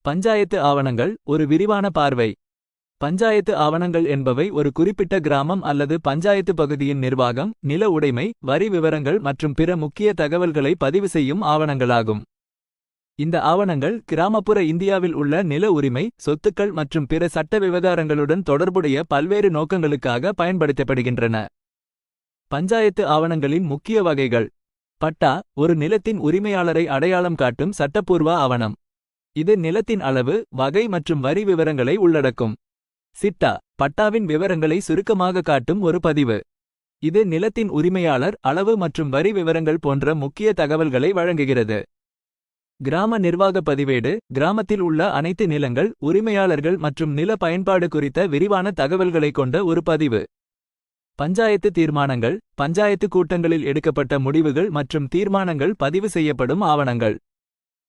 பஞ்சாயத்து ஆவணங்கள் ஒரு விரிவான பார்வை. பஞ்சாயத்து ஆவணங்கள் என்பவை ஒரு குறிப்பிட்ட கிராமம் அல்லது பஞ்சாயத்து பகுதியின் நிர்வாகம், நில உடைமை, வரி விவரங்கள் மற்றும் பிற முக்கிய தகவல்களை பதிவு செய்யும் ஆவணங்களாகும். இந்த ஆவணங்கள் கிராமப்புற இந்தியாவில் உள்ள நில உரிமை, சொத்துக்கள் மற்றும் பிற சட்ட விவகாரங்களுடன் தொடர்புடைய பல்வேறு நோக்கங்களுக்காக பயன்படுத்தப்படுகின்றன. பஞ்சாயத்து ஆவணங்களின் முக்கிய வகைகள். பட்டா ஒரு நிலத்தின் உரிமையாளரை அடையாளம் காட்டும் சட்டப்பூர்வ ஆவணம். இது நிலத்தின் அளவு, வகை மற்றும் வரி விவரங்களை உள்ளடக்கும். சிட்டா பட்டாவின் விவரங்களை சுருக்கமாக காட்டும் ஒரு பதிவு. இது நிலத்தின் உரிமையாளர், அளவு மற்றும் வரி விவரங்கள் போன்ற முக்கிய தகவல்களை வழங்குகிறது. கிராம நிர்வாக பதிவேடு கிராமத்தில் உள்ள அனைத்து நிலங்கள், உரிமையாளர்கள் மற்றும் நில பயன்பாடு குறித்த விரிவான தகவல்களை கொண்ட ஒரு பதிவு. பஞ்சாயத்து தீர்மானங்கள் பஞ்சாயத்து கூட்டங்களில் எடுக்கப்பட்ட முடிவுகள் மற்றும் தீர்மானங்கள் பதிவு செய்யப்படும் ஆவணங்கள்.